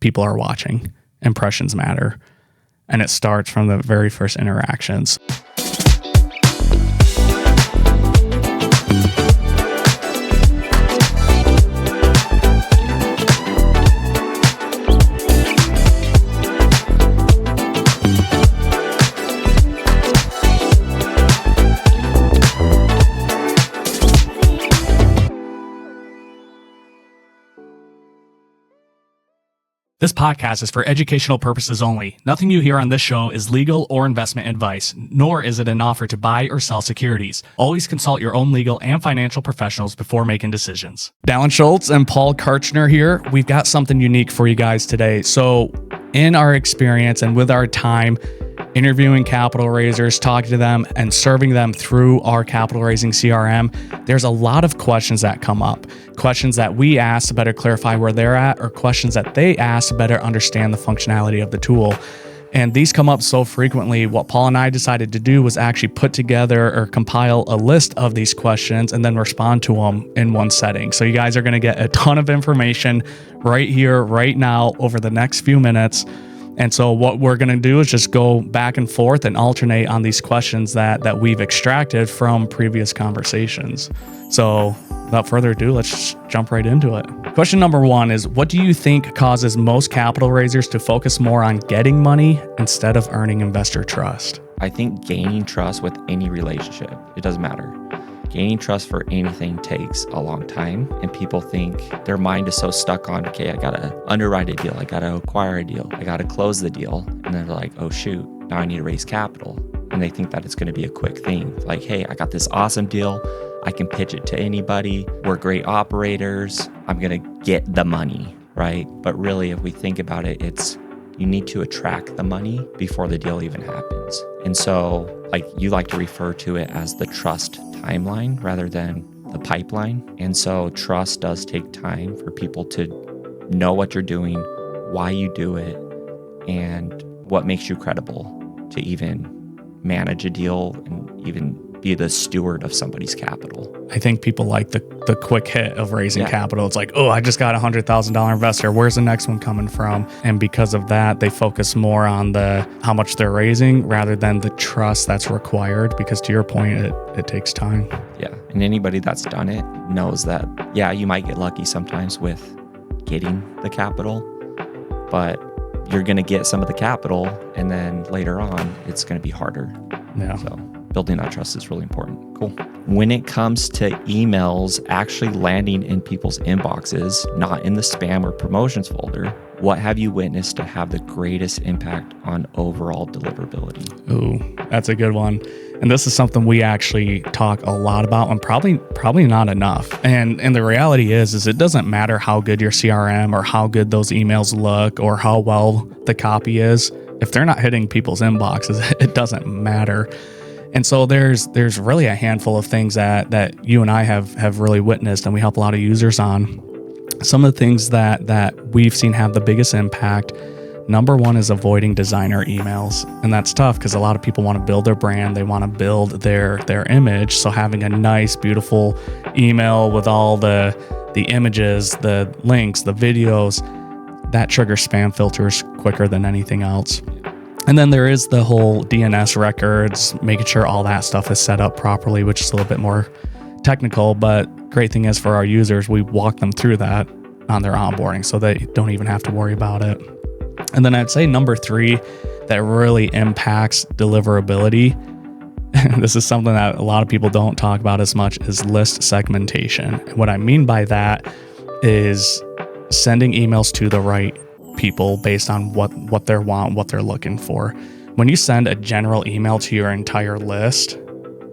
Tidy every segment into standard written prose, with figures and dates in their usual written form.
people are watching. Impressions matter. And it starts from the very first interactions. This podcast is for educational purposes only. Nothing you hear on this show is legal or investment advice, nor is it an offer to buy or sell securities. Always consult your own legal and financial professionals before making decisions. Dallon Schultz and Paul Kartchner here. We've got something unique for you guys today. So in our experience and with our time interviewing capital raisers, talking to them, and serving them through our capital raising CRM, there's a lot of questions that come up. Questions that we ask to better clarify where they're at, or questions that they ask to better understand the functionality of the tool. And these come up so frequently. What Paul and I decided to do was actually put together or compile a list of these questions and then respond to them in one setting. So you guys are going to get a ton of information right here, right now, over the next few minutes. And so what we're going to do is just go back and forth and alternate on these questions that we've extracted from previous conversations. So without further ado, let's just jump right into it. Question number one is, what do you think causes most capital raisers to focus more on getting money instead of earning investor trust? I think gaining trust with any relationship, it doesn't matter. Gaining trust for anything takes a long time, and people think their mind is so stuck on, okay, I gotta underwrite a deal, I gotta acquire a deal, I gotta close the deal, and then they're like, oh shoot, now I need to raise capital. And they think that it's gonna be a quick thing. Like, hey, I got this awesome deal, I can pitch it to anybody, we're great operators, I'm gonna get the money, right? But really, if we think about it, it's you need to attract the money before the deal even happens. And so, like, you like to refer to it as the trust timeline rather than the pipeline. And so trust does take time for people to know what you're doing, why you do it, and what makes you credible to even manage a deal and even be the steward of somebody's capital. I think people like the quick hit of raising capital. It's like, oh, I just got a $100,000 investor. Where's the next one coming from? And because of that, they focus more on the how much they're raising rather than the trust that's required. Because to your point, it takes time. Yeah, and anybody that's done it knows that, yeah, you might get lucky sometimes with getting the capital, but you're going to get some of the capital, and then later on, it's going to be harder. Yeah. So building that trust is really important. Cool. When it comes to emails actually landing in people's inboxes, not in the spam or promotions folder, what have you witnessed to have the greatest impact on overall deliverability? Ooh, that's a good one. And this is something we actually talk a lot about, and probably not enough. And the reality is it doesn't matter how good your CRM or how good those emails look or how well the copy is. If they're not hitting people's inboxes, it doesn't matter. And so there's really a handful of things that you and I have really witnessed, and we help a lot of users on. Some of the things that we've seen have the biggest impact. Number one is avoiding designer emails. And that's tough because a lot of people want to build their brand. They want to build their image. So having a nice, beautiful email with all the images, the links, the videos, that triggers spam filters quicker than anything else. And then there is the whole DNS records, making sure all that stuff is set up properly, which is a little bit more technical, but great thing is for our users, we walk them through that on their onboarding so they don't even have to worry about it. And then I'd say number three that really impacts deliverability, this is something that a lot of people don't talk about as much, is list segmentation. And what I mean by that is sending emails to the right people based on what they want, what they're looking for. When you send a general email to your entire list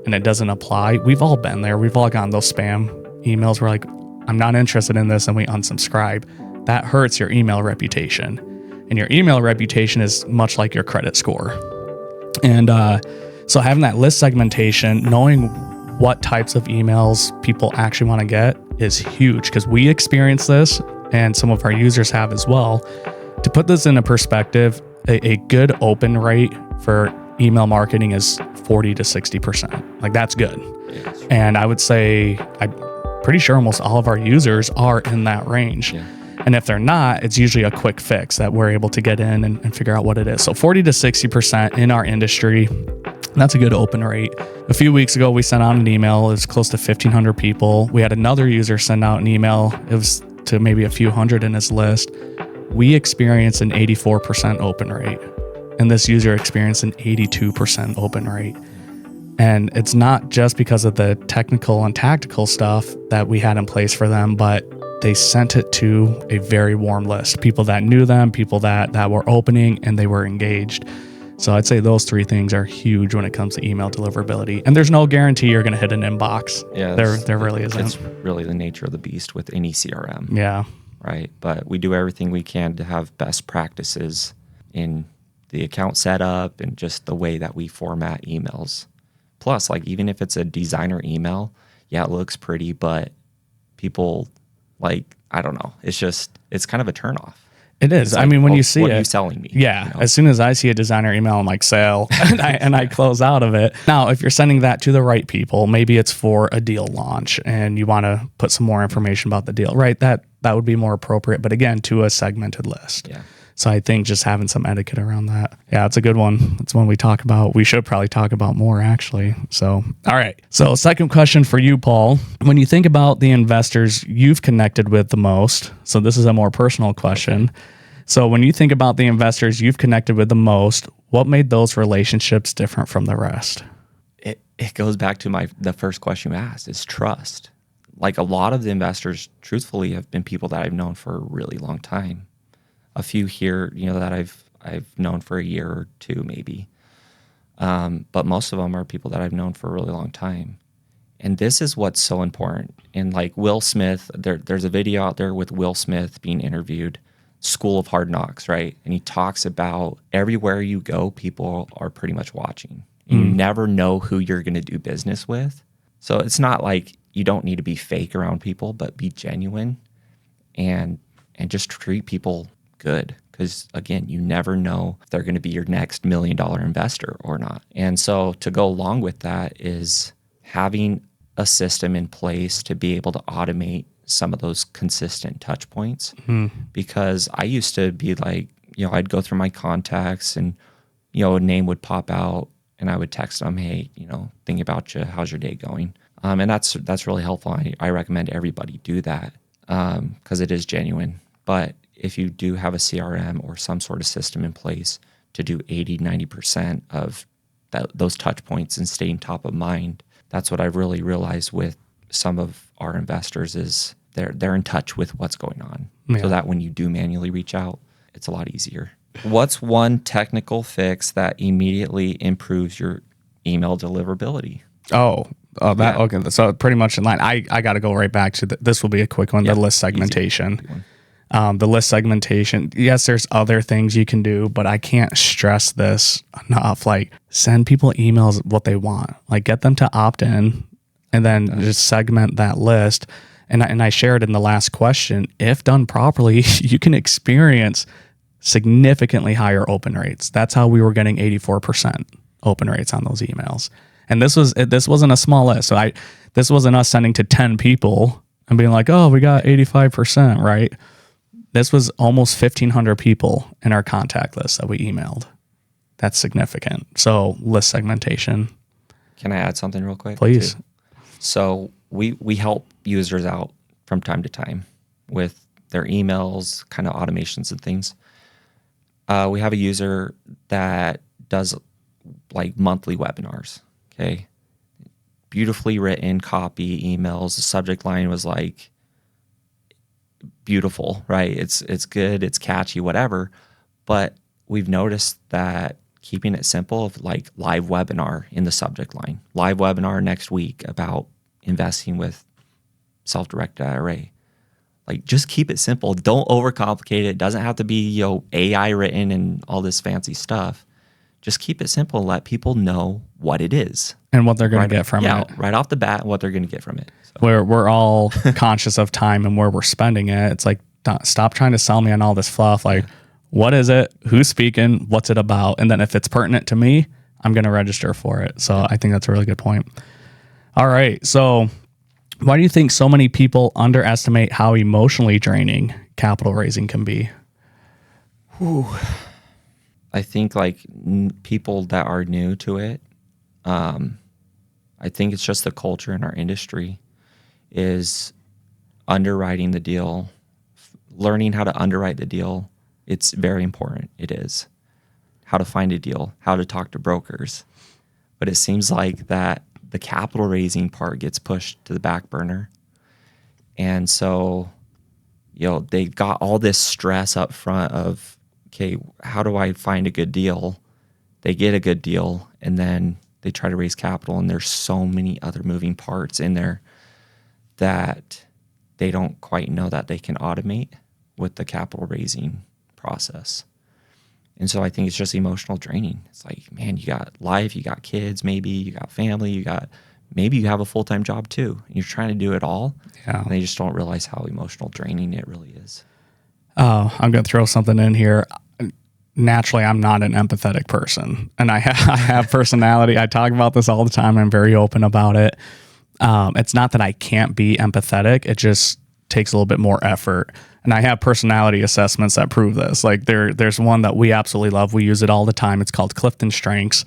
and it doesn't apply, we've all been there. We've all gotten those spam emails where like, I'm not interested in this, and we unsubscribe. That hurts your email reputation. And your email reputation is much like your credit score. And so having that list segmentation, knowing what types of emails people actually want to get is huge, because we experience this and some of our users have as well. To put this into perspective, a good open rate for email marketing is 40 to 60%. Like, that's good. Yes. And I would say, I'm pretty sure almost all of our users are in that range. Yeah. And if they're not, it's usually a quick fix that we're able to get in and figure out what it is. So 40 to 60% in our industry, that's a good open rate. A few weeks ago, we sent out an email. It was close to 1,500 people. We had another user send out an email. It was to maybe a few hundred in his list. We experienced an 84% open rate. And this user experienced an 82% open rate. And it's not just because of the technical and tactical stuff that we had in place for them, but they sent it to a very warm list. People that knew them, people that were opening, and they were engaged. So I'd say those three things are huge when it comes to email deliverability. And there's no guarantee you're going to hit an inbox. Yeah, there really isn't. It's really the nature of the beast with any CRM. Yeah. Right. But we do everything we can to have best practices in the account setup and just the way that we format emails. Plus, like, even if it's a designer email, yeah, it looks pretty, but people, like, I don't know. It's kind of a turnoff. It is. It's I mean, when you see what it, are you selling me? yeah. You know? As soon as I see a designer email, I'm like, sale, and I close out of it. Now, if you're sending that to the right people, maybe it's for a deal launch and you want to put some more information about the deal, right? That would be more appropriate. But again, to a segmented list. Yeah. So I think just having some etiquette around that. Yeah, it's a good one. It's one we talk about. We should probably talk about more, actually. So, all right. So second question for you, Paul. When you think about the investors you've connected with the most, so this is a more personal question. So when you think about the investors you've connected with the most, what made those relationships different from the rest? It goes back to the first question you asked, is trust. Like, a lot of the investors, truthfully, have been people that I've known for a really long time. A few here, that I've known for a year or two, maybe. But most of them are people that I've known for a really long time. And this is what's so important. And like Will Smith, there's a video out there with Will Smith being interviewed, School of Hard Knocks, right? And he talks about everywhere you go, people are pretty much watching. And you never know who you're going to do business with. So it's not like you don't need to be fake around people, but be genuine and just treat people good, because again, you never know if they're going to be your next $1 million investor or not. And so to go along with that is having a system in place to be able to automate some of those consistent touch points. Because I used to be like, I'd go through my contacts and a name would pop out and I would text them, hey, thinking about you, how's your day going? And that's really helpful. I recommend everybody do that because it is genuine. But if you do have a CRM or some sort of system in place to do 80-90% of those touch points and staying top of mind, that's what I've really realized with some of our investors is they're in touch with what's going on. So that when you do manually reach out, it's a lot easier. What's one technical fix that immediately improves your email deliverability? Okay. So pretty much in line. I got to go right back to this will be a quick one, the list segmentation. The list segmentation, yes, there's other things you can do, but I can't stress this enough. Like, send people emails what they want. Like, get them to opt in and then just segment that list. And I shared in the last question, if done properly, you can experience significantly higher open rates. That's how we were getting 84% open rates on those emails. And this wasn't a small list. So this wasn't us sending to 10 people and being like, oh, we got 85%, right? This was almost 1,500 people in our contact list that we emailed. That's significant. So list segmentation. Can I add something real quick? Please. Too? So we help users out from time to time with their emails, kind of automations and things. We have a user that does like monthly webinars, okay? Beautifully written copy emails. The subject line was like, beautiful, right? It's good, it's catchy, whatever. But we've noticed that keeping it simple, of like live webinar in the subject line, live webinar next week about investing with self-directed IRA. Like, just keep it simple. Don't overcomplicate it. It doesn't have to be, AI written and all this fancy stuff. Just keep it simple and let people know what it is. And what they're going to get from it. Right off the bat, what they're going to get from it. So. We're all conscious of time and where we're spending it. It's like, stop trying to sell me on all this fluff. Like, what is it? Who's speaking? What's it about? And then if it's pertinent to me, I'm going to register for it. So I think that's a really good point. All right. So why do you think so many people underestimate how emotionally draining capital raising can be? I think like people that are new to it, I think it's just the culture in our industry is underwriting the deal, learning how to underwrite the deal. It's very important. It is how to find a deal, how to talk to brokers. But it seems like that the capital raising part gets pushed to the back burner. And so, they got all this stress up front of, okay, how do I find a good deal? They get a good deal, and then they try to raise capital, and there's so many other moving parts in there that they don't quite know that they can automate with the capital raising process. And so I think it's just emotional draining. It's like, man, you got life, you got kids, maybe you got family, maybe you have a full-time job too, and you're trying to do it all. Yeah. And they just don't realize how emotional draining it really is. I'm going to throw something in here. Naturally, I'm not an empathetic person, and I have personality. I talk about this all the time. I'm very open about it. It's not that I can't be empathetic. It just takes a little bit more effort. And I have personality assessments that prove this. Like there's one that we absolutely love. We use it all the time. It's called Clifton Strengths.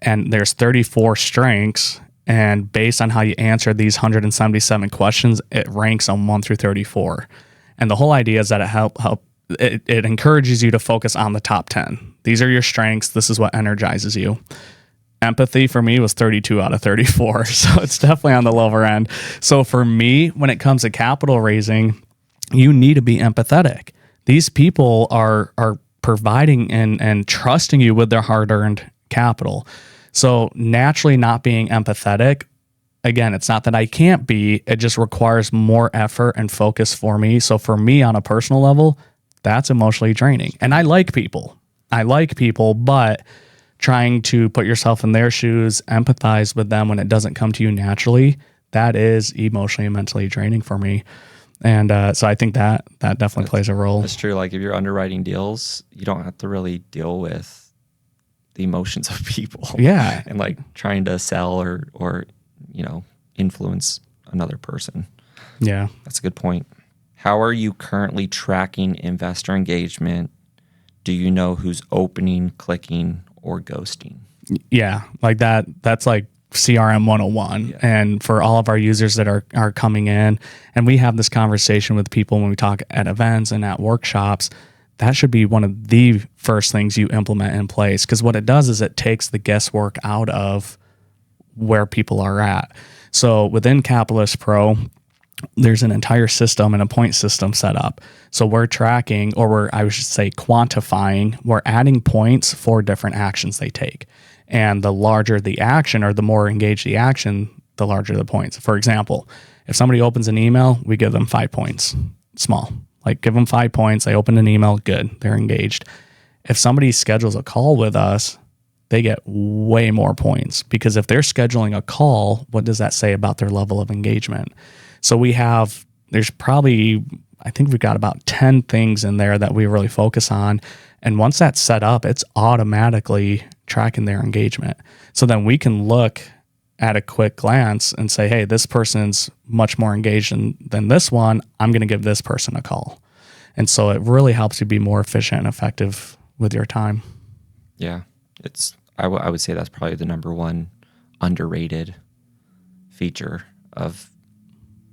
And there's 34 strengths. And based on how you answer these 177 questions, it ranks on 1 through 34. And the whole idea is that it encourages you to focus on the top 10. These are your strengths. This is what energizes you. Empathy for me was 32 out of 34. So it's definitely on the lower end. So for me, when it comes to capital raising, you need to be empathetic. These people are providing and trusting you with their hard-earned capital. So naturally not being empathetic, again, it's not that I can't be, it just requires more effort and focus for me. So for me on a personal level, that's emotionally draining. And I like people, but trying to put yourself in their shoes, empathize with them when it doesn't come to you naturally, that is emotionally and mentally draining for me. And so I think that definitely plays a role. That's true. Like if you're underwriting deals, you don't have to really deal with the emotions of people. Yeah. And like trying to sell or influence another person. Yeah. That's a good point. How are you currently tracking investor engagement? Do you know who's opening, clicking, or ghosting? Yeah. Like that's like CRM 101. Yeah. And for all of our users that are coming in, and we have this conversation with people when we talk at events and at workshops, that should be one of the first things you implement in place. Because what it does is it takes the guesswork out of where people are at. So within Capitallyst Pro, there's an entire system and a point system set up. So we're tracking, or I should say quantifying, we're adding points for different actions they take. And the larger the action or the more engaged the action, the larger the points. For example, if somebody opens an email, we give them 5 points, small. Like give them 5 points. They open an email, good, they're engaged. If somebody schedules a call with us, they get way more points, because if they're scheduling a call, what does that say about their level of engagement? So there's probably, I think we've got about 10 things in there that we really focus on. And once that's set up, it's automatically tracking their engagement. So then we can look at a quick glance and say, hey, this person's much more engaged than this one. I'm going to give this person a call. And so it really helps you be more efficient and effective with your time. Yeah. I would say that's probably the number one underrated feature of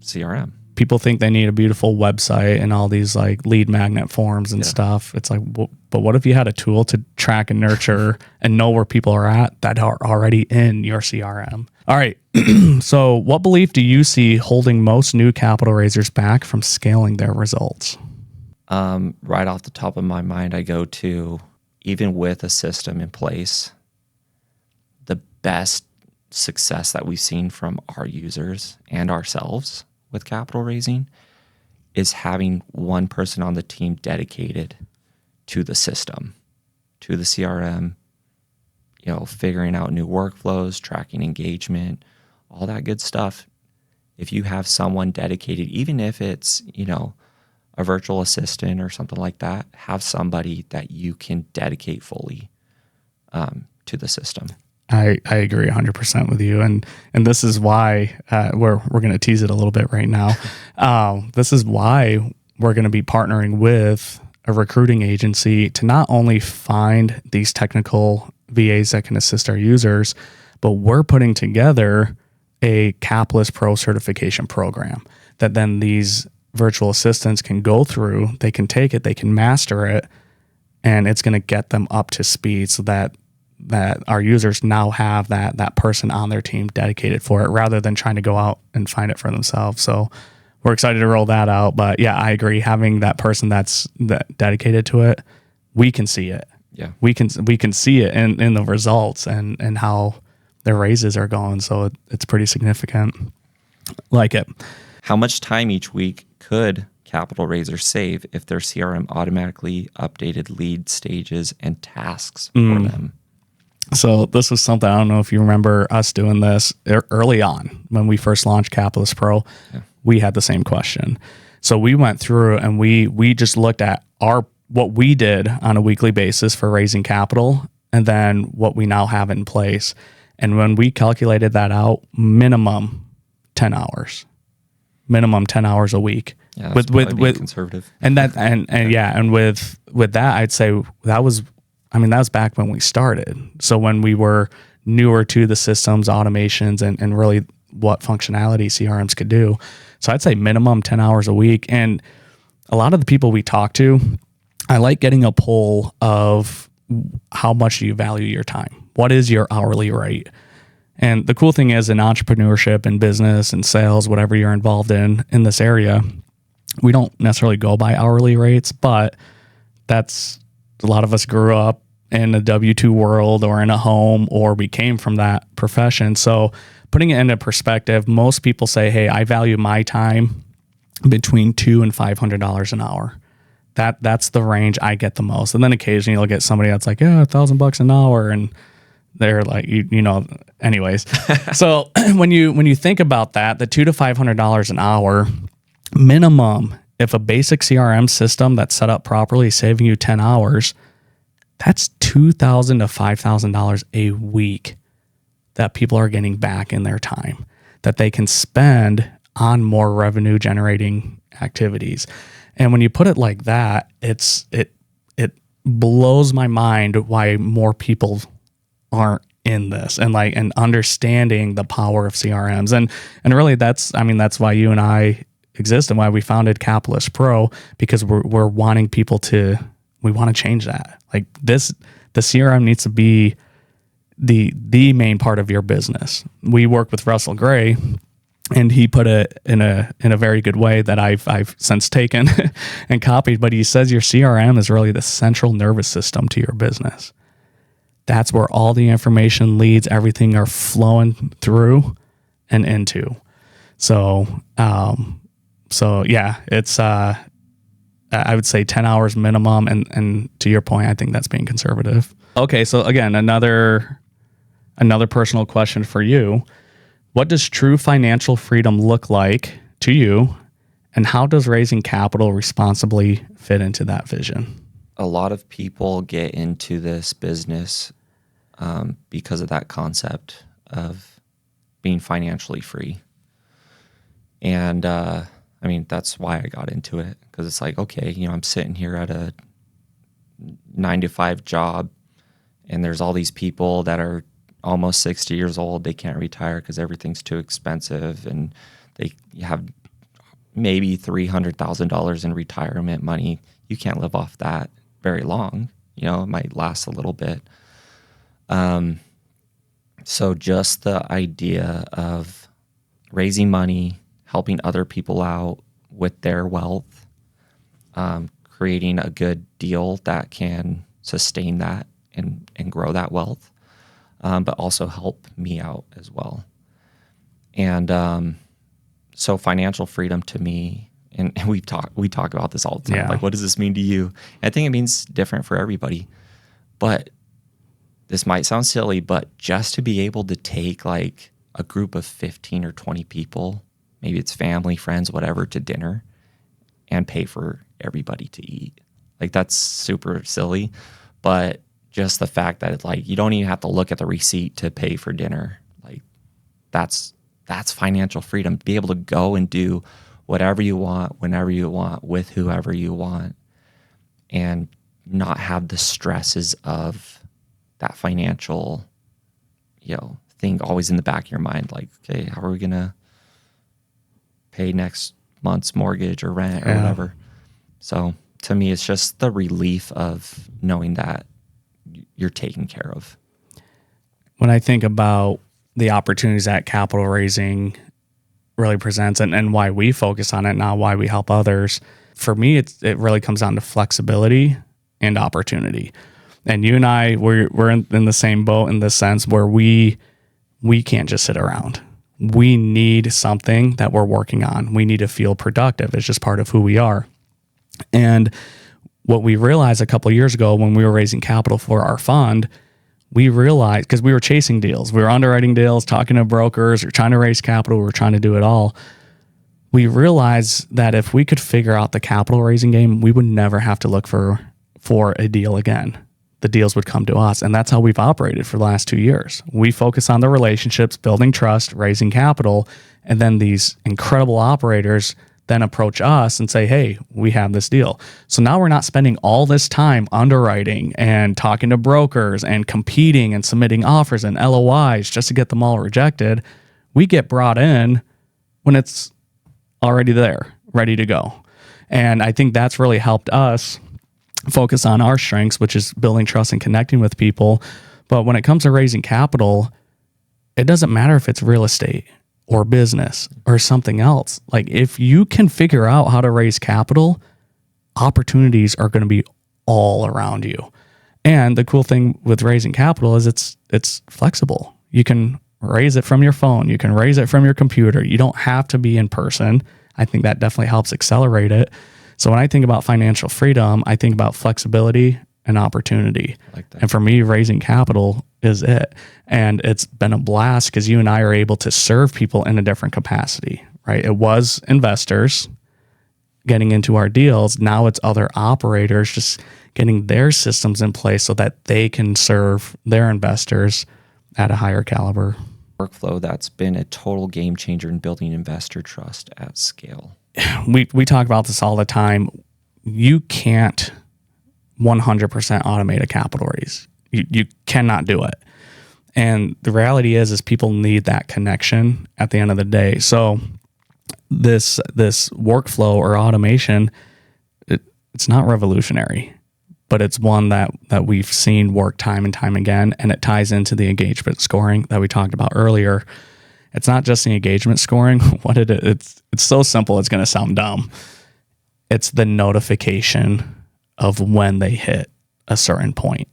CRM. People think they need a beautiful website and all these like lead magnet forms and stuff. It's like, but what if you had a tool to track and nurture and know where people are at that are already in your CRM? All right. So what belief do you see holding most new capital raisers back from scaling their results? Right off the top of my mind, I go to, even with a system in place, the best success that we've seen from our users and ourselves with capital raising is having one person on the team dedicated to the system, to the CRM, figuring out new workflows, tracking engagement, all that good stuff. If you have someone dedicated, even if it's, a virtual assistant or something like that, have somebody that you can dedicate fully to the system. I agree 100% with you. And this is why we're going to tease it a little bit right now. This is why we're going to be partnering with a recruiting agency to not only find these technical VAs that can assist our users, but we're putting together a Capitallyst Pro certification program that then these virtual assistants can go through, they can take it, they can master it, and it's going to get them up to speed so that our users now have that person on their team dedicated for it rather than trying to go out and find it for themselves. So we're excited to roll that out. But yeah, I agree. Having that person that's dedicated to it, we can see it. Yeah, we can see it in the results and how their raises are going. So it's pretty significant. Like it. How much time each week could capital raisers save if their CRM automatically updated lead stages and tasks for them? So this was something, I don't know if you remember us doing this early on when we first launched Capitallyst Pro. Yeah. We had the same question. So we went through and we just looked at what we did on a weekly basis for raising capital and then what we now have in place. And when we calculated that out, minimum 10 hours a week. Yeah, that's with conservative. And with that, I'd say that was back when we started. So when we were newer to the systems, automations, and really what functionality CRMs could do. So I'd say minimum 10 hours a week. And a lot of the people we talk to, I like getting a poll of how much do you value your time? What is your hourly rate? And the cool thing is in entrepreneurship and business and sales, whatever you're involved in this area, we don't necessarily go by hourly rates, but that's a lot of us grew up in a W-2 world or in a home, or we came from that profession. So putting it into perspective, most people say, hey, I value my time between $200 and $500 an hour. That's the range I get the most. And then occasionally you'll get somebody that's like, yeah, $1,000 an hour. And they're like, anyways. So when you think about that, the $200 to $500 an hour minimum, if a basic CRM system that's set up properly is saving you 10 hours, that's $2,000 to $5,000 a week that people are getting back in their time that they can spend on more revenue generating activities. And when you put it like that, it blows my mind why more people aren't in this and understanding the power of CRMs. And really that's why you and I exist and why we founded Capitallyst Pro, because we're wanting people we want to change that. Like the CRM needs to be the main part of your business. We work with Russell Gray, and he put it in a very good way that I've since taken and copied. But he says your CRM is really the central nervous system to your business. That's where all the information, leads, everything are flowing through and into. So yeah, it's I would say 10 hours minimum, and to your point, I think that's being conservative. Okay, so again, another personal question for you. What does true financial freedom look like to you, and how does raising capital responsibly fit into that vision? A lot of people get into this business because of that concept of being financially free. And that's why I got into it, because it's like, okay, I'm sitting here at a 9-to-5 job, and there's all these people that are almost 60 years old. They can't retire because everything's too expensive, and they have maybe $300,000 in retirement money. You can't live off that very long. It might last a little bit. So just the idea of raising money, helping other people out with their wealth, creating a good deal that can sustain that and grow that wealth, but also help me out as well. And so financial freedom to me, and we talk about this all the time. Yeah. Like, what does this mean to you? And I think it means different for everybody. But this might sound silly, but just to be able to take like a group of 15 or 20 people, maybe it's family, friends, whatever, to dinner and pay for everybody to eat. Like, that's super silly. But just the fact that it's like, you don't even have to look at the receipt to pay for dinner. Like, that's financial freedom. Be able to go and do whatever you want, whenever you want, with whoever you want, and not have the stresses of that financial, thing always in the back of your mind. Like, okay, how are we going to pay next month's mortgage or rent or whatever? So to me, it's just the relief of knowing that you're taken care of. When I think about the opportunities that capital raising really presents and why we focus on it, not why we help others, for me, it really comes down to flexibility and opportunity. And you and I, we're in the same boat in this sense where we can't just sit around. We need something that we're working on. We need to feel productive. It's just part of who we are. And what we realized a couple of years ago when we were raising capital for our fund, we realized, because we were chasing deals, we were underwriting deals, talking to brokers, or trying to raise capital, we were trying to do it all. We realized that if we could figure out the capital raising game, we would never have to look for a deal again. The deals would come to us. And that's how we've operated for the last 2 years. We focus on the relationships, building trust, raising capital, and then these incredible operators then approach us and say, hey, we have this deal. So now we're not spending all this time underwriting and talking to brokers and competing and submitting offers and LOIs just to get them all rejected. We get brought in when it's already there, ready to go. And I think that's really helped us focus on our strengths, which is building trust and connecting with people. But when it comes to raising capital, it doesn't matter if it's real estate or business or something else. Like, if you can figure out how to raise capital, opportunities are going to be all around you. And the cool thing with raising capital is it's flexible. You can raise it from your phone. You can raise it from your computer. You don't have to be in person. I think that definitely helps accelerate it. So when I think about financial freedom, I think about flexibility and opportunity. I like that. And for me, raising capital is it. And it's been a blast because you and I are able to serve people in a different capacity, right? It was investors getting into our deals. Now it's other operators just getting their systems in place so that they can serve their investors at a higher caliber. Workflow that's been a total game changer in building investor trust at scale. We talk about this all the time. You can't 100% automate a capital raise. You cannot do it. And the reality is people need that connection at the end of the day. So this workflow or automation, it's not revolutionary, but it's one that we've seen work time and time again. And it ties into the engagement scoring that we talked about earlier. It's not just the engagement scoring. It's so simple, it's going to sound dumb. It's the notification of when they hit a certain point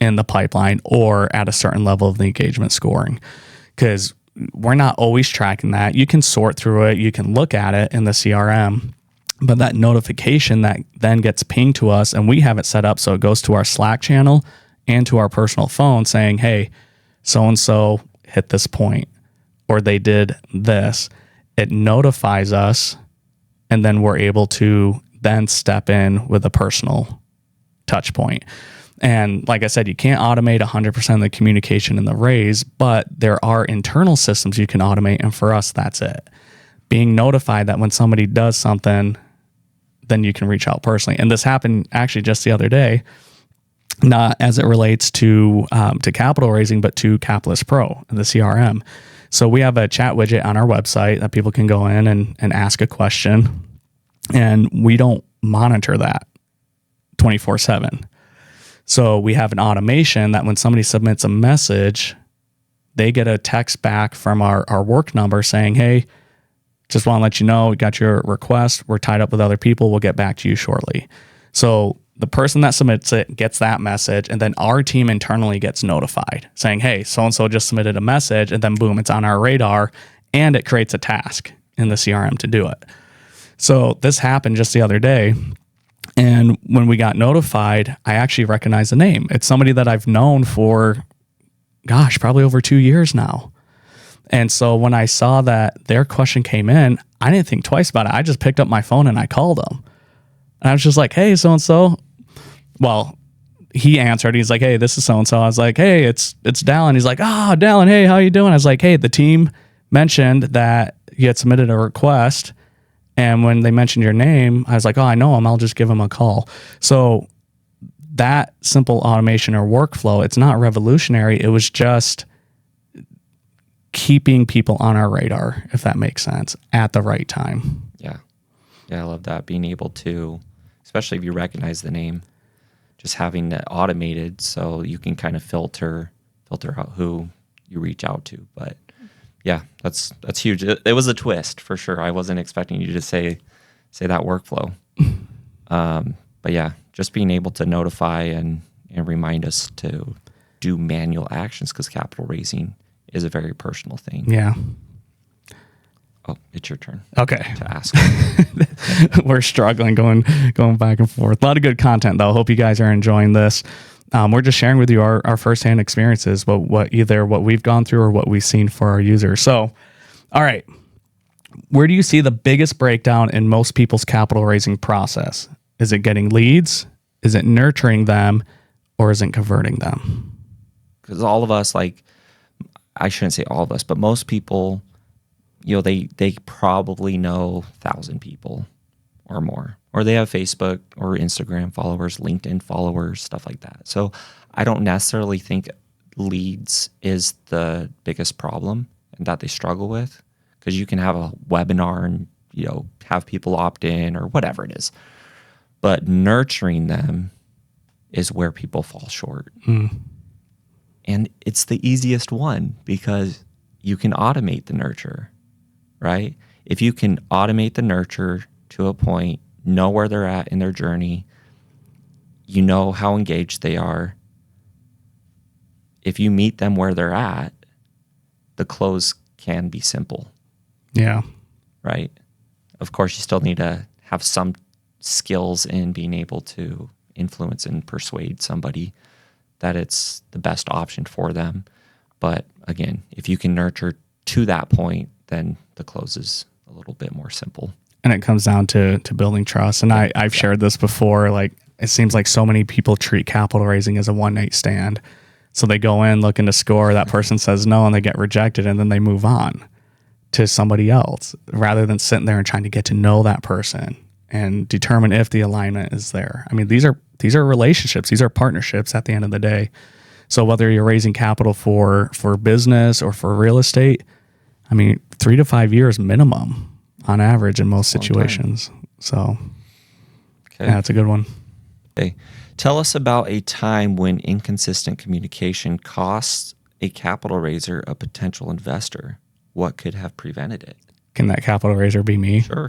in the pipeline or at a certain level of the engagement scoring. Because we're not always tracking that. You can sort through it. You can look at it in the CRM. But that notification that then gets pinged to us, and we have it set up so it goes to our Slack channel and to our personal phone saying, hey, so-and-so hit this point, or they did this. It notifies us, and then we're able to then step in with a personal touch point. And like I said, you can't automate 100% of the communication in the raise, but there are internal systems you can automate. And for us, that's it. Being notified that when somebody does something, then you can reach out personally. And this happened actually just the other day, not as it relates to capital raising, but to Capitallyst Pro, the CRM. So we have a chat widget on our website that people can go in and ask a question. And we don't monitor that 24/7. So we have an automation that when somebody submits a message, they get a text back from our work number saying, hey, just want to let you know, we got your request. We're tied up with other people. We'll get back to you shortly. So the person that submits it gets that message, and then our team internally gets notified saying, hey, so-and-so just submitted a message, and then boom, it's on our radar, and it creates a task in the CRM to do it. So this happened just the other day. And when we got notified, I actually recognized the name. It's somebody that I've known for, probably over 2 years now. And so when I saw that their question came in, I didn't think twice about it. I just picked up my phone and I called them. And I was just like, hey, so-and-so. Well, he answered. He's like, hey, this is so-and-so. I was like, hey, it's Dallon. He's like, Dallon, hey, how you doing? I was like, hey, the team mentioned that you had submitted a request And when they mentioned your name, I was like, oh, I know him. I'll just give him a call. So that simple automation or workflow, it's not revolutionary. It was just keeping people on our radar, if that makes sense, at the right time. Yeah. Yeah, I love that. Being able to, especially if you recognize the name, just having it automated so you can kind of filter out who you reach out to. But yeah, that's huge. It was a twist for sure. I wasn't expecting you to say that workflow. But yeah, just being able to notify and remind us to do manual actions, because capital raising is a very personal thing. Yeah. Oh, it's your turn. Okay. To ask. We're struggling going back and forth. A lot of good content though. Hope you guys are enjoying this. We're just sharing with you our firsthand experiences, what either what we've gone through or what we've seen for our users. So, all right. Where do you see the biggest breakdown in most people's capital raising process? Is it getting leads? Is it nurturing them? Or is it converting them? Because all of us, like, I shouldn't say all of us, but most people, they probably know 1,000 people or more, or they have Facebook or Instagram followers, LinkedIn followers, stuff like that. So I don't necessarily think leads is the biggest problem and that they struggle with, because you can have a webinar and, have people opt in or whatever it is. But nurturing them is where people fall short. And it's the easiest one because you can automate the nurture, right? If you can automate the nurture to a point, know where they're at in their journey, you know how engaged they are. If you meet them where they're at, the close can be simple. Yeah. Right? Of course, you still need to have some skills in being able to influence and persuade somebody that it's the best option for them. But again, if you can nurture to that point, then the close is a little bit more simple. And it comes down to building trust. And I've shared this before. Like, it seems like so many people treat capital raising as a one-night stand. So they go in looking to score, that person says no, and they get rejected, and then they move on to somebody else rather than sitting there and trying to get to know that person and determine if the alignment is there. I mean, these are relationships, these are partnerships at the end of the day. So whether you're raising capital for business or for real estate, I mean, 3 to 5 years minimum on average in most situations. So yeah, that's a good one. Okay. Tell us about a time when inconsistent communication costs a capital raiser a potential investor. What could have prevented it? Can that capital raiser be me? Sure.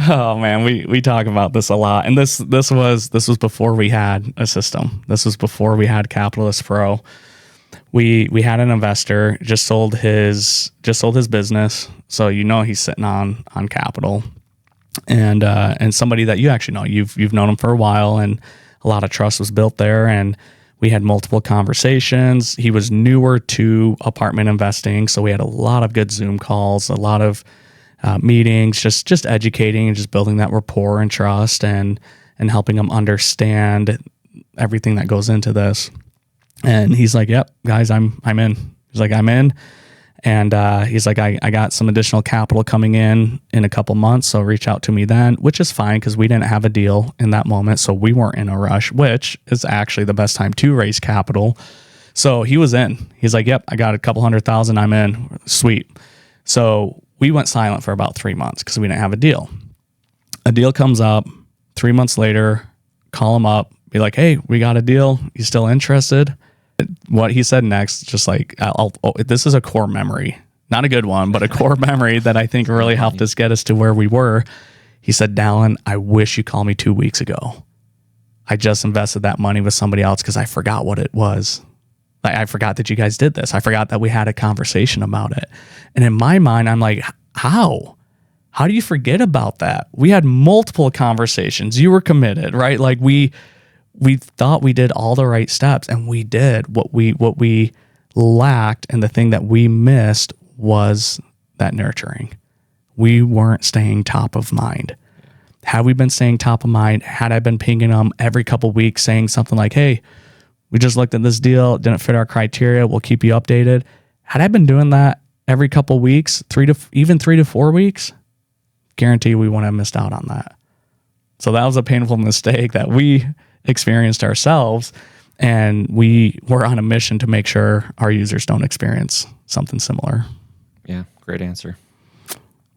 Oh man, we talk about this a lot. And this was before we had a system. This was before we had Capitallyst Pro. We had an investor just sold his business. So he's sitting on capital. And somebody that you actually know. You've known him for a while, and a lot of trust was built there, and we had multiple conversations. He was newer to apartment investing, so we had a lot of good Zoom calls, a lot of meetings, just educating and just building that rapport and trust, and helping him understand everything that goes into this. And he's like, "Yep, guys, I'm in." He's like, "I'm in," and he's like, "I got some additional capital coming in a couple months, so reach out to me then," which is fine because we didn't have a deal in that moment, so we weren't in a rush, which is actually the best time to raise capital. So he was in. He's like, "Yep, I got a couple $100,000. I'm in." Sweet. So we went silent for about 3 months because we didn't have a deal. A deal comes up 3 months later. Call him up, be like, "Hey, we got a deal. You still interested?" What he said next, just like, this is a core memory, not a good one, but a core memory that I think really helped us get us to where we were. He said, "Dallon, I wish you called me 2 weeks ago. I just invested that money with somebody else because I forgot what it was. I forgot that you guys did this. I forgot that we had a conversation about it." And in my mind, I'm like, how do you forget about that? We had multiple conversations. You were committed, right? Like we thought we did all the right steps, and we did. What we lacked, and the thing that we missed was that nurturing. We weren't staying top of mind. Had we been staying top of mind, had I been pinging them every couple weeks saying something like, "Hey, we just looked at this deal, it didn't fit our criteria, we'll keep you updated." Had I been doing that every couple weeks, 3 to 4 weeks, guarantee we wouldn't have missed out on that. So that was a painful mistake that we experienced ourselves, and we were on a mission to make sure our users don't experience something similar. Yeah, great answer.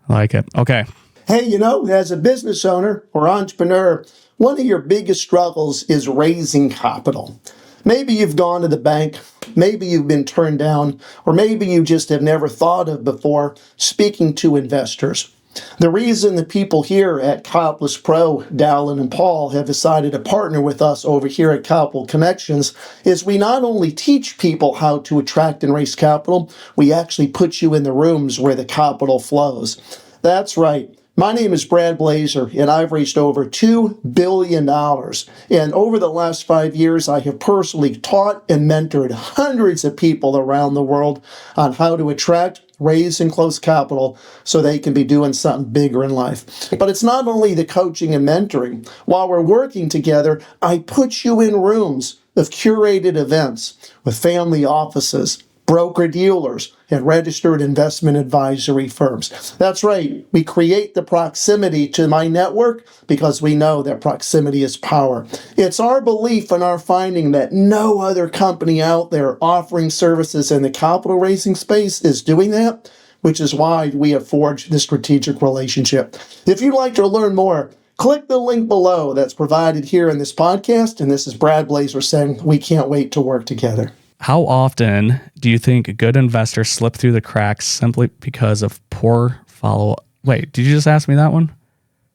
I like it. Okay. Hey, as a business owner or entrepreneur, one of your biggest struggles is raising capital. Maybe you've gone to the bank, maybe you've been turned down, or maybe you just have never thought of before speaking to investors. The reason the people here at Capitallyst Pro, Dallon and Paul, have decided to partner with us over here at Capital Connections is we not only teach people how to attract and raise capital, we actually put you in the rooms where the capital flows. That's right. My name is Brad Blazer, and I've raised over $2 billion. And over the last 5 years, I have personally taught and mentored hundreds of people around the world on how to attract, raise, and close capital so they can be doing something bigger in life. But it's not only the coaching and mentoring. While we're working together, I put you in rooms of curated events with family offices, broker-dealers, and registered investment advisory firms. That's right. We create the proximity to my network because we know that proximity is power. It's our belief and our finding that no other company out there offering services in the capital raising space is doing that, which is why we have forged this strategic relationship. If you'd like to learn more, click the link below that's provided here in this podcast. And this is Brad Blazer saying we can't wait to work together. How often do you think good investors slip through the cracks simply because of poor follow-up? Wait, did you just ask me that one?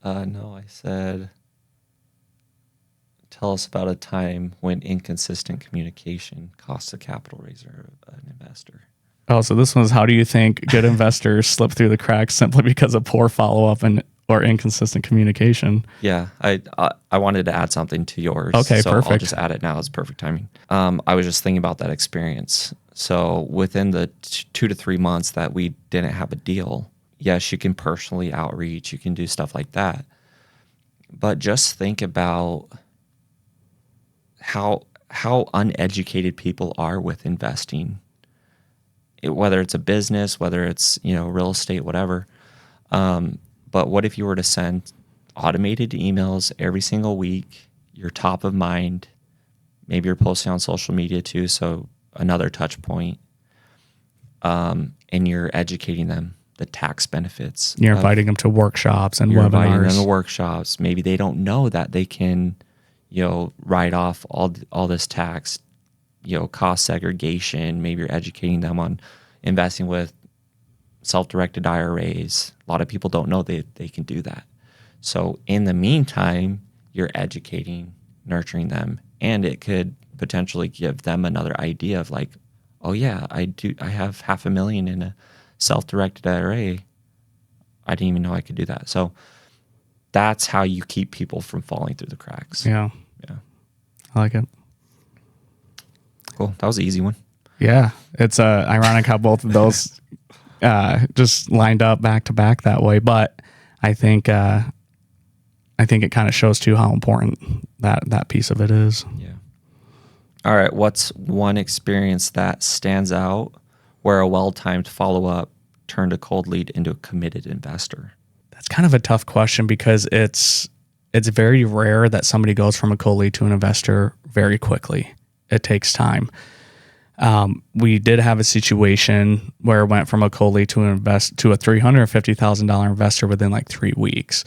No, I said, tell us about a time when inconsistent communication costs a capital raiser an investor. Oh, so this one's how do you think good investors slip through the cracks simply because of poor follow-up or inconsistent communication? Yeah, I wanted to add something to yours. Okay, so perfect. I'll just add it now. It's perfect timing. I was just thinking about that experience. So within the 2 to 3 months that we didn't have a deal, yes, you can personally outreach, you can do stuff like that. But just think about how uneducated people are with investing, whether it's a business, whether it's real estate, whatever. But what if you were to send automated emails every single week? You're top of mind. Maybe you're posting on social media too, so another touch point. And you're educating them the tax benefits. You're inviting them to workshops and you're webinars. Inviting them to workshops. Maybe they don't know that they can, write off all this tax, cost segregation. Maybe you're educating them on investing with self-directed IRAs. A lot of people don't know they can do that. So in the meantime, you're educating, nurturing them, and it could potentially give them another idea of like, oh yeah, I have $500,000 in a self-directed IRA. I didn't even know I could do that. So that's how you keep people from falling through the cracks. Yeah. I like it. Cool. That was an easy one. Yeah. It's ironic how both of those just lined up back to back that way. But I think it kind of shows too how important that piece of it is. Yeah. All right. What's one experience that stands out where a well-timed follow-up turned a cold lead into a committed investor? That's kind of a tough question because it's very rare that somebody goes from a cold lead to an investor very quickly. It takes time. We did have a situation where it went from a cold lead to a $350,000 investor within like 3 weeks.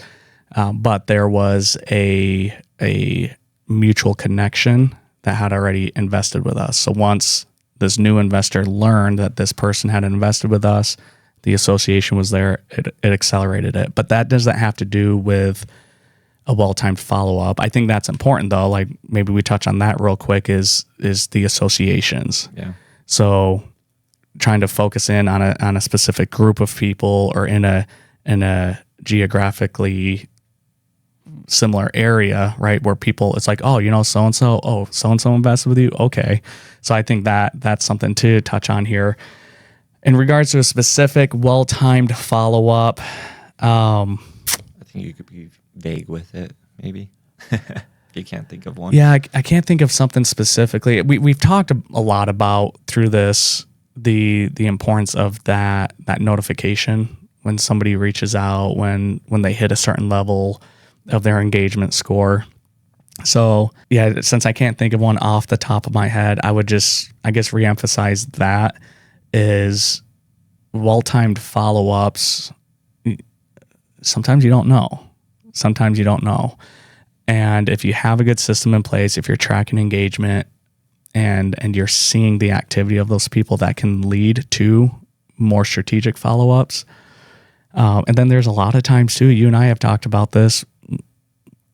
But there was a mutual connection that had already invested with us. So once this new investor learned that this person had invested with us, the association was there, it accelerated it. But that doesn't have to do with a well-timed follow-up. I think that's important though. Like maybe we touch on that real quick is the associations. Yeah. So trying to focus in on a specific group of people or in a geographically similar area, right? Where people, it's like, oh, so-and-so invested with you. Okay. So I think that's something to touch on here. In regards to a specific well-timed follow-up, I think you could be vague with it, maybe. You can't think of one. Yeah, I can't think of something specifically. We've talked a lot about through this the importance of that notification when somebody reaches out, when they hit a certain level of their engagement score. So yeah, since I can't think of one off the top of my head, I would just, I guess, reemphasize that is well-timed follow-ups. Sometimes you don't know. And if you have a good system in place, if you're tracking engagement and you're seeing the activity of those people, that can lead to more strategic follow-ups. And then there's a lot of times too, you and I have talked about this.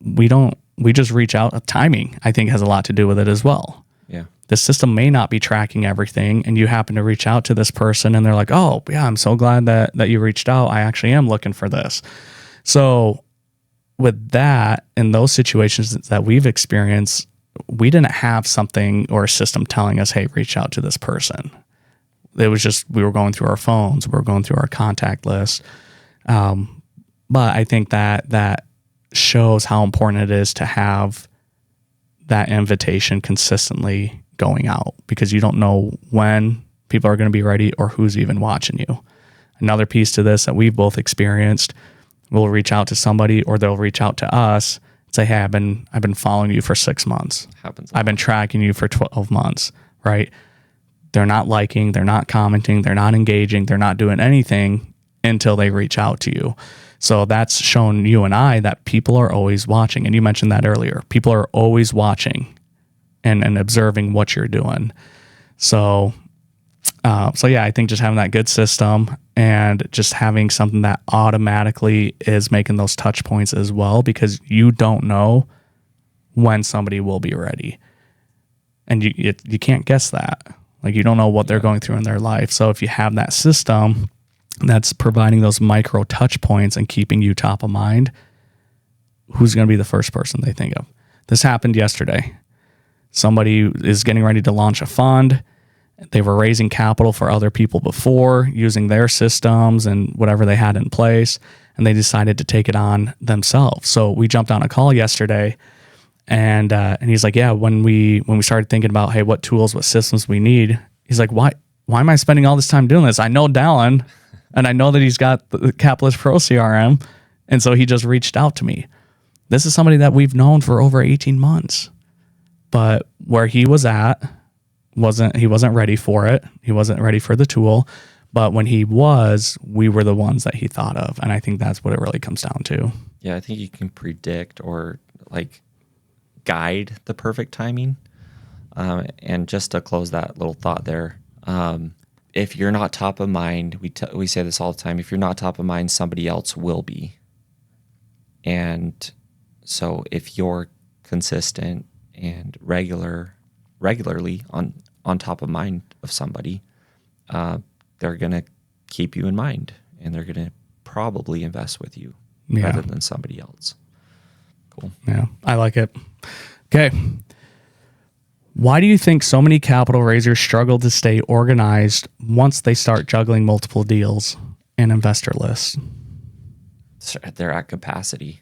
We just reach out. Timing, I think, has a lot to do with it as well. Yeah. The system may not be tracking everything, and you happen to reach out to this person and they're like, oh yeah, I'm so glad that you reached out. I actually am looking for this. So with that, in those situations that we've experienced, we didn't have something or a system telling us, hey, reach out to this person. It was just, we were going through our phones, we were going through our contact list. But I think that shows how important it is to have that invitation consistently going out, because you don't know when people are going to be ready or who's even watching you. Another piece to this that we've both experienced, we'll reach out to somebody or they'll reach out to us and say, hey, I've been following you for 6 months. I've been tracking you for 12 months, right? They're not liking, they're not commenting, they're not engaging, they're not doing anything until they reach out to you. So that's shown you and I that people are always watching. And you mentioned that earlier. People are always watching and observing what you're doing. So yeah, I think just having that good system and just having something that automatically is making those touch points as well, because you don't know when somebody will be ready. And you can't guess that. Like, you don't know what they're going through in their life. So if you have that system that's providing those micro touch points and keeping you top of mind, who's going to be the first person they think of? This happened yesterday. Somebody is getting ready to launch a fund. They were raising capital for other people before using their systems and whatever they had in place, and they decided to take it on themselves. So we jumped on a call yesterday, and he's like, yeah, when we started thinking about, hey, what tools, what systems we need, he's like, why am I spending all this time doing this? I know Dallon, and I know that he's got the Capitallyst Pro CRM, and so he just reached out to me. This is somebody that we've known for over 18 months, but where he was at, he wasn't ready for it. He wasn't ready for the tool. But when he was, we were the ones that he thought of. And I think that's what it really comes down to. Yeah, I think you can predict or like guide the perfect timing. And just to close that little thought there, if you're not top of mind, we say this all the time, if you're not top of mind, somebody else will be. And so if you're consistent and regularly on top of mind of somebody, they're going to keep you in mind, and they're going to probably invest with you rather than somebody else. Cool. Yeah, I like it. Okay. Why do you think so many capital raisers struggle to stay organized once they start juggling multiple deals and investor lists? They're at capacity.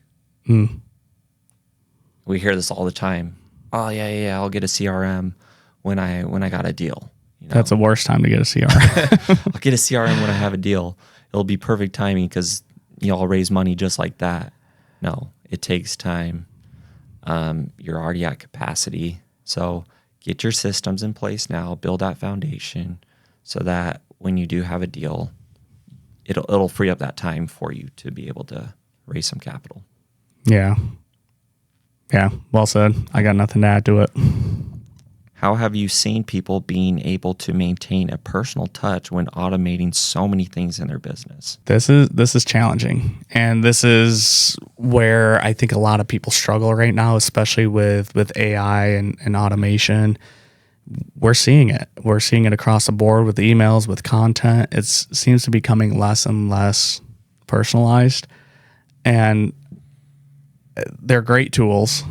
We hear this all the time. Oh yeah, I'll get a CRM when I got a deal. You know? That's the worst time to get a CRM. I'll get a CRM when I have a deal. It'll be perfect timing because I'll raise money just like that. No, it takes time. You're already at capacity. So get your systems in place now, build that foundation so that when you do have a deal, it'll free up that time for you to be able to raise some capital. Yeah. Yeah, well said. I got nothing to add to it. How have you seen people being able to maintain a personal touch when automating so many things in their business? This is challenging. And this is where I think a lot of people struggle right now, especially with AI and automation. We're seeing it. We're seeing it across the board with emails, with content. It seems to be becoming less and less personalized. And they're great tools,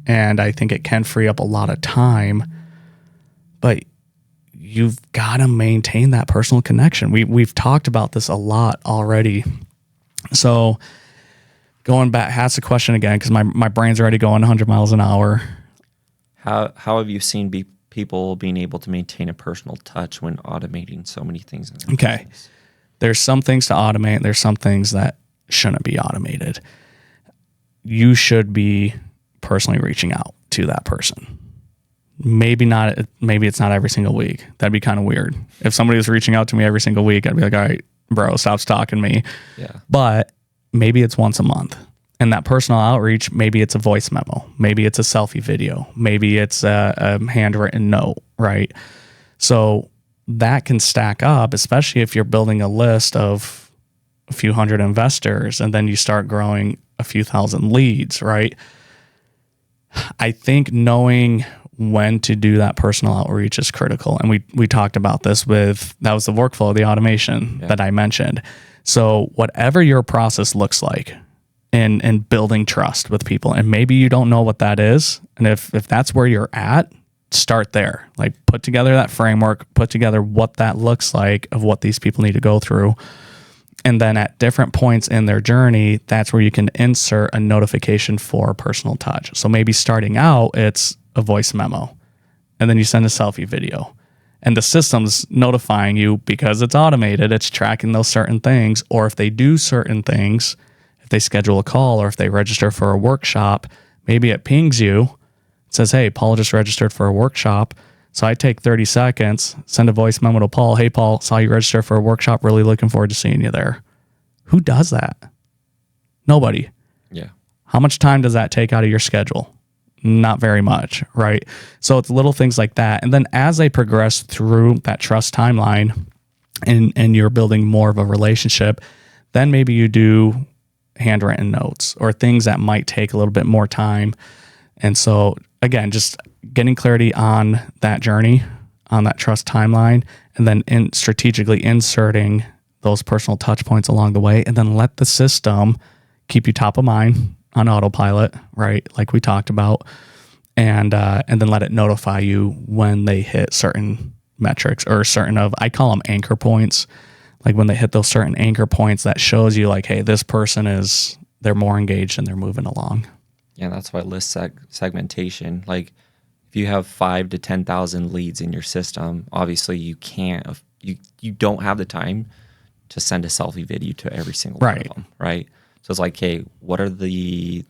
and I think it can free up a lot of time, but you've got to maintain that personal connection. We've talked about this a lot already. So going back, ask the question again, because my brain's already going 100 miles an hour. How have you seen people being able to maintain a personal touch when automating so many things in their business? There's some things to automate. There's some things that shouldn't be automated. You should be personally reaching out to that person. Maybe it's not every single week. That'd be kind of weird. If somebody was reaching out to me every single week, I'd be like, all right, bro, stop stalking me. Yeah. But maybe it's once a month. And that personal outreach, maybe it's a voice memo. Maybe it's a selfie video. Maybe it's a handwritten note, right? So that can stack up, especially if you're building a list of a few hundred investors and then you start growing a few thousand leads, right? I think knowing when to do that personal outreach is critical. And we talked about this that was the workflow, the automation that I mentioned. So whatever your process looks like in building trust with people, and maybe you don't know what that is. And if that's where you're at, start there. Like put together that framework, put together what that looks like of what these people need to go through. And then at different points in their journey, that's where you can insert a notification for personal touch. So maybe starting out, it's a voice memo, and then you send a selfie video. And the system's notifying you because it's automated. It's tracking those certain things. Or if they do certain things, if they schedule a call or if they register for a workshop, maybe it pings you. It says, hey, Paul just registered for a workshop. So I take 30 seconds, send a voice memo to Paul. Hey, Paul, saw you register for a workshop. Really looking forward to seeing you there. Who does that? Nobody. Yeah. How much time does that take out of your schedule? Not very much, right? So it's little things like that. And then as they progress through that trust timeline and you're building more of a relationship, then maybe you do handwritten notes or things that might take a little bit more time. And so again, just getting clarity on that journey, on that trust timeline, and then strategically inserting those personal touch points along the way, and then let the system keep you top of mind on autopilot, right? Like we talked about, and then let it notify you when they hit certain metrics or I call them anchor points. Like when they hit those certain anchor points, that shows you like, hey, this person they're more engaged and they're moving along. Yeah, that's why list segmentation, like if you have 5,000 to 10,000 leads in your system, obviously you don't have the time to send a selfie video to every single one of them, right? So it's like, hey, what are the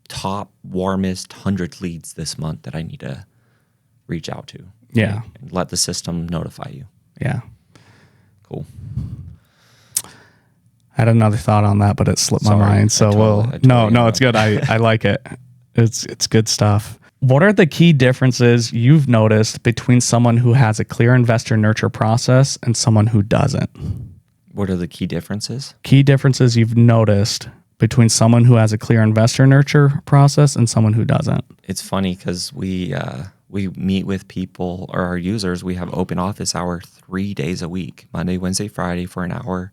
top warmest 100 leads this month that I need to reach out to? Yeah. And let the system notify you. Yeah. Cool. I had another thought on that, but it slipped my mind. So it's good. I like it. It's good stuff. What are the key differences you've noticed between someone who has a clear investor nurture process and someone who doesn't? What are the key differences? Key differences you've noticed between someone who has a clear investor nurture process and someone who doesn't. It's funny because we meet with people or our users. We have open office hour 3 days a week, Monday, Wednesday, Friday for an hour.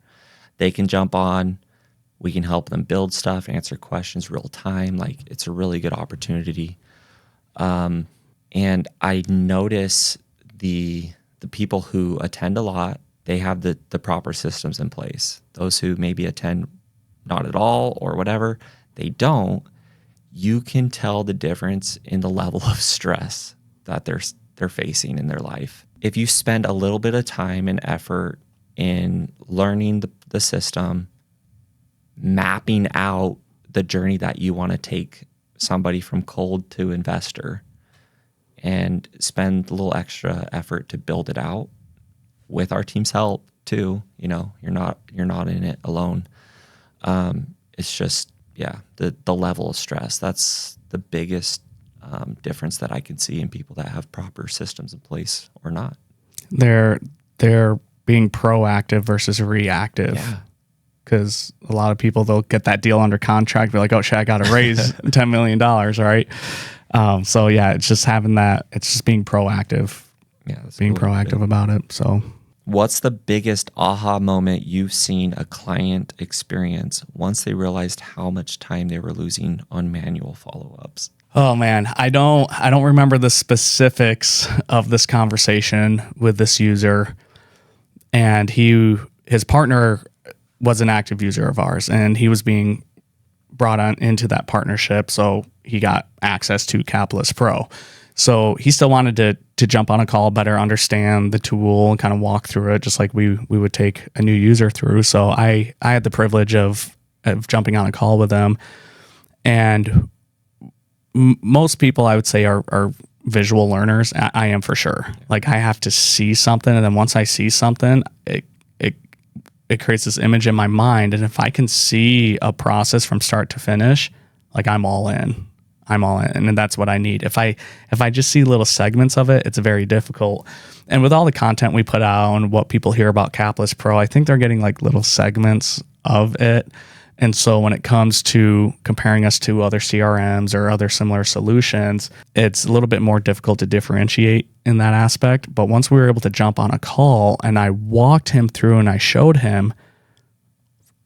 They can jump on. We can help them build stuff, answer questions real time. Like it's a really good opportunity. And I notice the people who attend a lot, they have the proper systems in place. Those who maybe attend not at all or whatever, they don't. You can tell the difference in the level of stress that they're facing in their life. If you spend a little bit of time and effort in learning the system, mapping out the journey that you want to take somebody from cold to investor, and spend a little extra effort to build it out with our team's help too. You know, you're not in it alone. It's just, the level of stress. That's the biggest difference that I can see in people that have proper systems in place or not. They're being proactive versus reactive. Yeah. Because a lot of people, they'll get that deal under contract, be like, oh shit, I got to raise $10 million, right? So yeah, it's just having that, it's just being proactive. Yeah, that's being really proactive big about it. So what's the biggest aha moment you've seen a client experience once they realized how much time they were losing on manual follow-ups? Oh man, I don't remember the specifics of this conversation with this user, and his partner was an active user of ours, and he was being brought on into that partnership. So he got access to Capitallyst Pro. So he still wanted to jump on a call, better understand the tool and kind of walk through it, just like we would take a new user through. So I had the privilege of jumping on a call with him. And most people, I would say, are visual learners. I am for sure. Like, I have to see something, and then once I see something, it creates this image in my mind. And if I can see a process from start to finish, like, I'm all in. And that's what I need. If I just see little segments of it, it's very difficult. And with all the content we put out and what people hear about Capitallyst Pro, I think they're getting like little segments of it. And so when it comes to comparing us to other CRMs or other similar solutions, it's a little bit more difficult to differentiate in that aspect. But once we were able to jump on a call and I walked him through and I showed him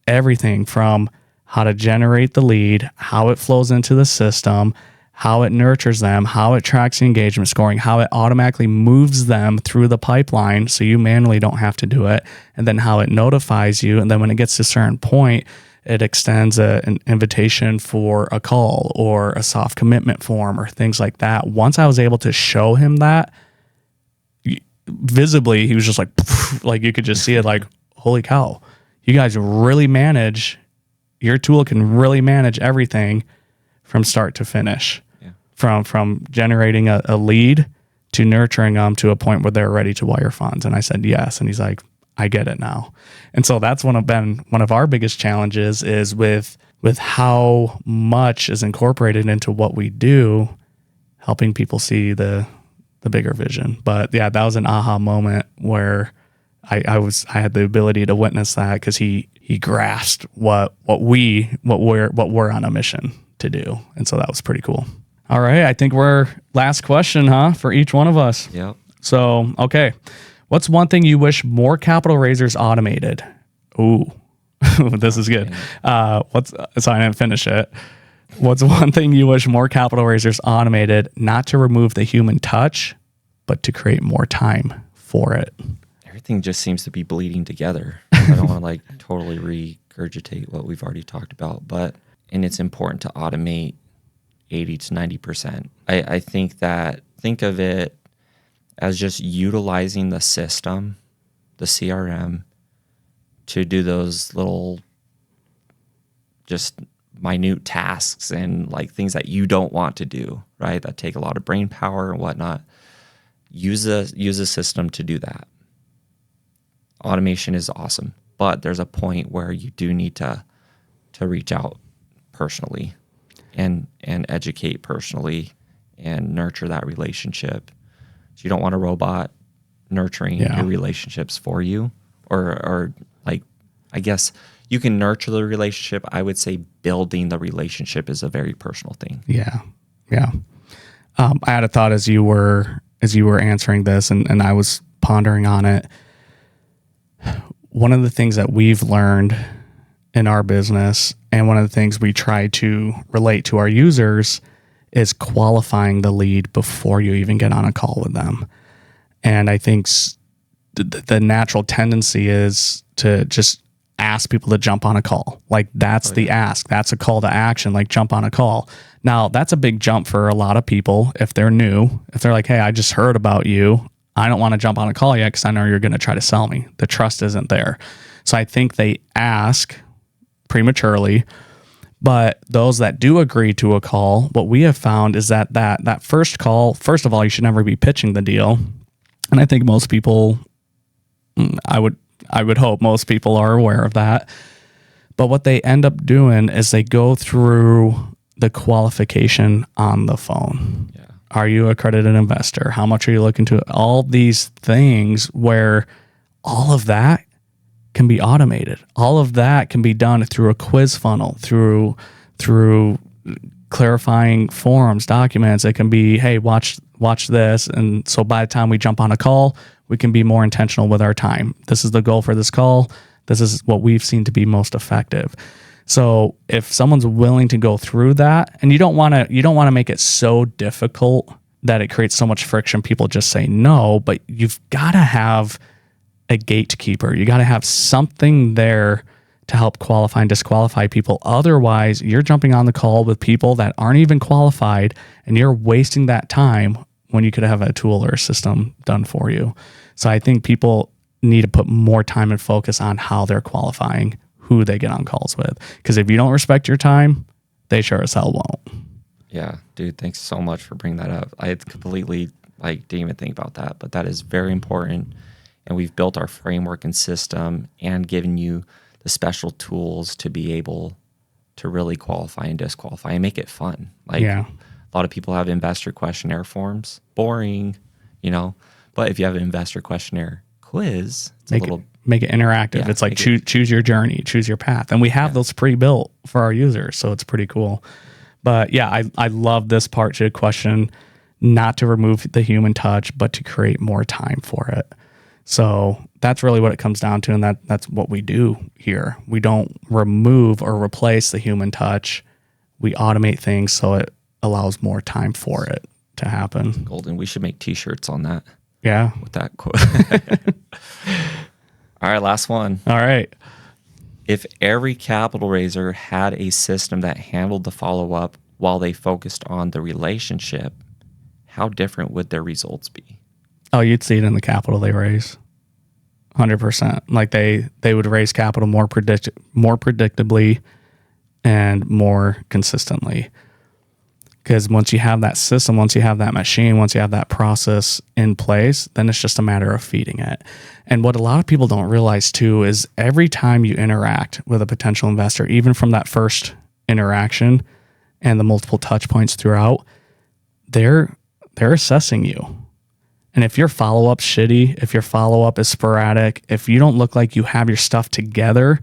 everything from how to generate the lead, how it flows into the system, how it nurtures them, how it tracks the engagement scoring, how it automatically moves them through the pipeline so you manually don't have to do it, and then how it notifies you. And then when it gets to a certain point, it extends an invitation for a call or a soft commitment form or things like that. Once I was able to show him that, visibly, he was just like you could just see it, like, holy cow, you guys really manage, your tool can really manage everything from start to finish. Yeah. From generating a lead to nurturing them to a point where they're ready to wire funds. And I said, yes. And he's like, I get it now. And so that's one of our biggest challenges is with how much is incorporated into what we do, helping people see the bigger vision. But yeah, that was an aha moment where I had the ability to witness that, because he grasped what we're on a mission to do. And so that was pretty cool. All right. I think we're last question, for each one of us. Yep. So, okay. What's one thing you wish more capital raisers automated? Ooh, this is good. So I didn't finish it. What's one thing you wish more capital raisers automated, not to remove the human touch, but to create more time for it? Everything just seems to be bleeding together. I don't want to totally regurgitate what we've already talked about, and it's important to automate 80 to 90%. I think of it as just utilizing the system, the CRM, to do those little just minute tasks and things that you don't want to do, right? That take a lot of brain power and whatnot. Use a system to do that. Automation is awesome, but there's a point where you do need to reach out personally and educate personally and nurture that relationship. So you don't want a robot nurturing your relationships for you, or I guess you can nurture the relationship. I would say building the relationship is a very personal thing. Yeah. Yeah. I had a thought as you were answering this, and I was pondering on it. One of the things that we've learned in our business, and one of the things we try to relate to our users, is qualifying the lead before you even get on a call with them. And I think the natural tendency is to just ask people to jump on a call. That's the ask. That's a call to action, jump on a call. Now, that's a big jump for a lot of people if they're new. If they're like, hey, I just heard about you. I don't want to jump on a call yet because I know you're going to try to sell me. The trust isn't there. So I think they ask prematurely. But those that do agree to a call, what we have found is that first call, first of all, you should never be pitching the deal. And I think most people, I would hope most people are aware of that. But what they end up doing is they go through the qualification on the phone. Yeah. Are you a accredited investor? How much are you looking to? All these things where all of that can be automated. All of that can be done through a quiz funnel, through clarifying forms, documents. It can be, hey, watch this. And so by the time we jump on a call, we can be more intentional with our time. This is the goal for this call. This is what we've seen to be most effective. So if someone's willing to go through that, and you don't want to make it so difficult that it creates so much friction, people just say no, but you've got to have a gatekeeper. You got to have something there to help qualify and disqualify people. Otherwise, you're jumping on the call with people that aren't even qualified, and you're wasting that time when you could have a tool or a system done for you. So I think people need to put more time and focus on how they're qualifying who they get on calls with. Because if you don't respect your time, they sure as hell won't. Yeah, dude, thanks so much for bringing that up. I completely didn't even think about that, but that is very important. And we've built our framework and system and given you the special tools to be able to really qualify and disqualify and make it fun. A lot of people have investor questionnaire forms, boring, but if you have an investor questionnaire quiz, it's make it interactive. Yeah, it's like choose your journey, choose your path. And we have those pre-built for our users. So it's pretty cool. But yeah, I love this part to the question, not to remove the human touch, but to create more time for it. So that's really what it comes down to. And that's what we do here. We don't remove or replace the human touch. We automate things so it allows more time for it to happen. Golden. We should make t-shirts on that. Yeah. With that quote. All right, last one. All right. If every capital raiser had a system that handled the follow-up while they focused on the relationship, how different would their results be? Oh, you'd see it in the capital they raise. 100%. Like they would raise capital more predictably and more consistently. Because once you have that system, once you have that machine, once you have that process in place, then it's just a matter of feeding it. And what a lot of people don't realize too is every time you interact with a potential investor, even from that first interaction and the multiple touch points throughout, they're assessing you. And if your follow-up's shitty, if your follow-up is sporadic, if you don't look like you have your stuff together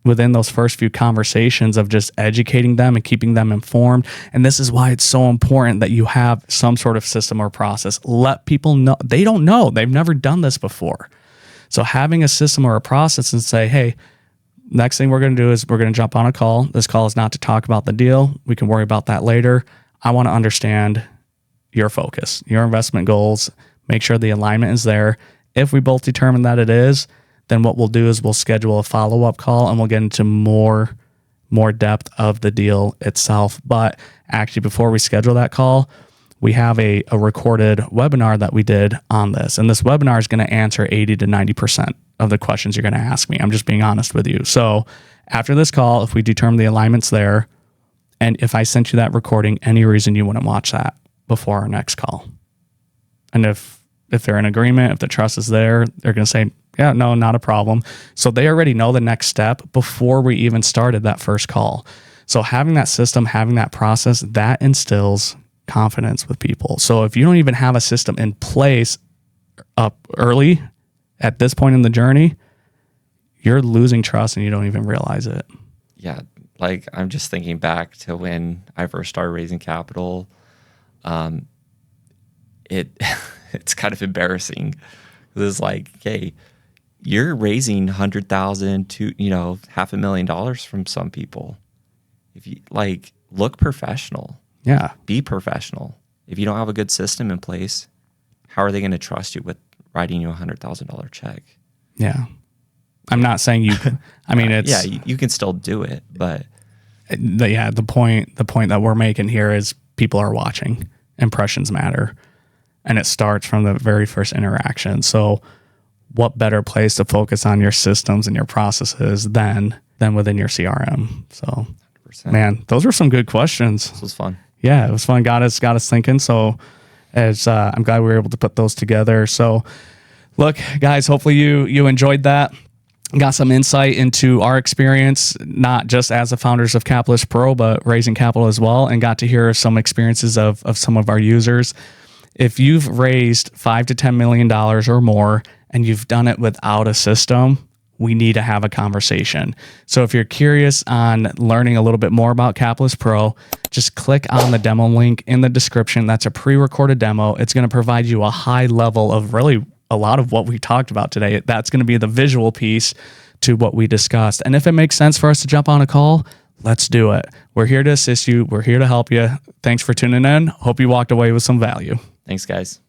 within those first few conversations of just educating them and keeping them informed. And this is why it's so important that you have some sort of system or process. Let people know. They don't know. They've never done this before. So having a system or a process and say, hey, next thing we're going to do is we're going to jump on a call. This call is not to talk about the deal. We can worry about that later. I want to understand your focus, your investment goals, make sure the alignment is there. If we both determine that it is, then what we'll do is we'll schedule a follow-up call and we'll get into more depth of the deal itself. But actually, before we schedule that call, we have a recorded webinar that we did on this. And this webinar is going to answer 80 to 90% of the questions you're going to ask me. I'm just being honest with you. So after this call, if we determine the alignment's there, and if I sent you that recording, any reason you wouldn't watch that before our next call? And if they're in agreement, if the trust is there, they're going to say, yeah, no, not a problem. So they already know the next step before we even started that first call. So having that system, having that process, that instills confidence with people. So if you don't even have a system in place up early at this point in the journey, you're losing trust and you don't even realize it. Yeah. Like I'm just thinking back to when I first started raising capital. It's kind of embarrassing. It's like, hey, you're raising $100,000 to, $500,000 from some people. If you look professional. Yeah. Be professional. If you don't have a good system in place, how are they going to trust you with writing you a $100,000 check? Yeah. I'm not saying you can. I mean, it's. Yeah, you can still do it, but. The point that we're making here is people are watching. Impressions matter. And it starts from the very first interaction. So what better place to focus on your systems and your processes than within your CRM? So 100%. Man, those were some good questions. This was fun. Yeah, it was fun. Got us thinking. So I'm glad we were able to put those together. So look, guys, hopefully you enjoyed that. Got some insight into our experience, not just as the founders of Capitallyst Pro, but raising capital as well, and got to hear some experiences of some of our users. If you've raised $5 to $10 million or more and you've done it without a system, we need to have a conversation. So if you're curious on learning a little bit more about Capitallyst Pro, just click on the demo link in the description. That's a pre-recorded demo. It's going to provide you a high level of really a lot of what we talked about today. That's going to be the visual piece to what we discussed. And if it makes sense for us to jump on a call, let's do it. We're here to assist you. We're here to help you. Thanks for tuning in. Hope you walked away with some value. Thanks, guys.